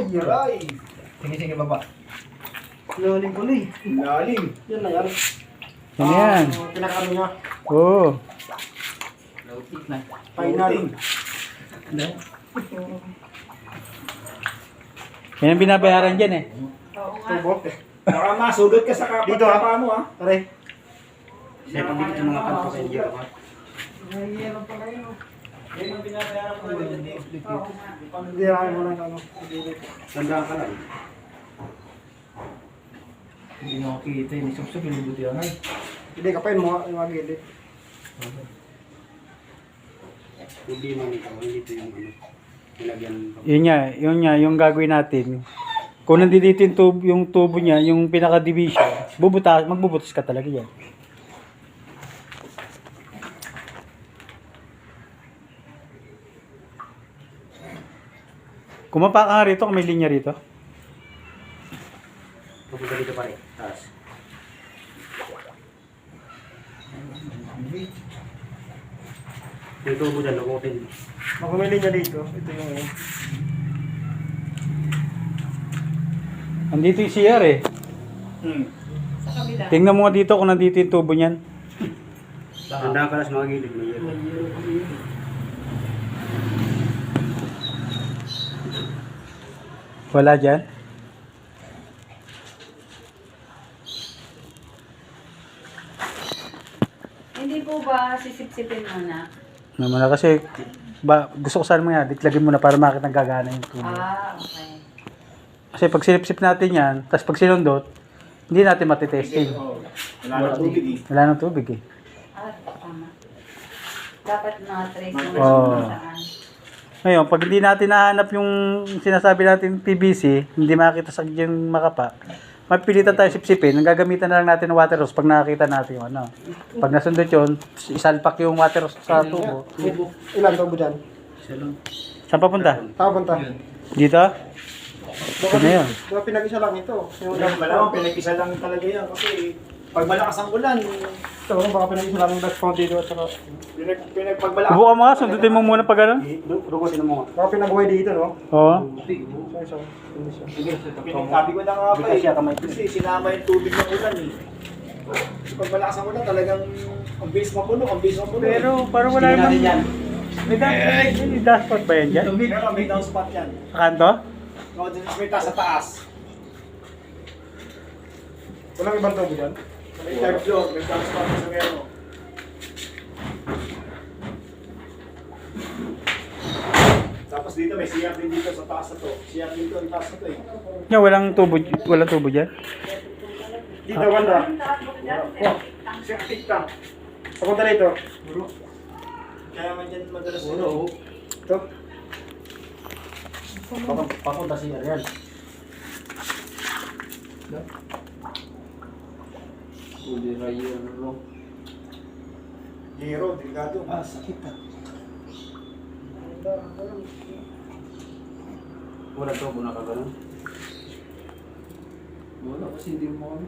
Aray! Sige, baba. Lalim ko eh. Lalim. Yan na yan. Yan yan. Pinakano niya. Oo. Lautik na. Final. Yan ang binabayaran dyan eh. Tubo. Baka masugod ka sa Dito, kapatapa mo ha. Aray. Siya pabili ng mga kanto sa India ka. Yan ang binabayaran ko na dyan. Hindi namin mo lang ano. Tandaan ka lang. Hindi nakakita yun. Isap-sap yung libuti yan ay. Hindi kapain mo yung mga gilid. Problema nito. Dito yung ano. Nilagyan. Yun nga, yung gagawin natin. Kung nandito yung tubo niya, yung pinaka-division, magbubutas ka talaga yan. Kumapa ka nga rito kung may linya rito. Pupunta dito pare. Taas. Yung tubo dyan, lukutin. Makumili niya dito. Ito yung ano. Nandito yung CR eh. Tingnan mo nga dito kung nandito yung tubo niyan. Tandaan ka lang sa mga gilid. May yelo. Wala dyan. Hindi po ba sisip-sipin mo na? Naman na kasi gusto ko sana mga diklagin mo na para makita ng gagana yung tubo. Ah, okay. Kasi pag sinipsip natin yan, tapos pag sinundot, hindi natin matitesting. Wala na tubig eh. Wala nang tubig eh. Ah, tama. Dapat na-trace mo Oo. kung saan. Ngayon, pag hindi natin nahanap yung sinasabi natin PVC, hindi makita sa yung makapa, mapilitan tayo sipsipin, ang gagamitan na lang natin ng water hose pag nakakita natin yung ano. Pag nasundot yun, isalpak yung water hose sa tubo. Ilan tubo dyan? Isa lang. Saan papunta? Tao punta. Dito? Baka Ano yun? baka pinag-isa lang ito. Yung Malamang pinag-isa lang talaga yan kasi pag malakas ang ulan, ito, baka pinag-isa lang yung dashboard dito at saka pag malakas. Buka mo nga, sundutin mo muna pag ano. Rukutin mo. baka pinag-uwi dito, no? Oo. So, hindi siya. Sige. Sabi ko na nga pa Kasi siya kamay. kasi sinama yung tubig ng ulan eh. Pag malakas ang ulan talagang ang bilis mapuno, ang bilis mapuno. Pero parang wala Tingnan natin yan. namang... May dashboard ba yan dyan? Pero may down spot yan. Sa kanto? No, dito may taas sa taas. Walang ibang tubo dyan? May third floor, may down spot sa meron. Tapos dito may CR din dito sa taas na to. CR dito ang taas na to eh. Yeah, walang tubo dyan. Dito, banda. Septic tank. Papunta rito. Kaya man dyan madalas Uno. Ito. Papunta si Ariel. Uli rayero. Hero, delikado. Ah, sakit ah. Wala to kung nakaganon. Wala kasi hindi mo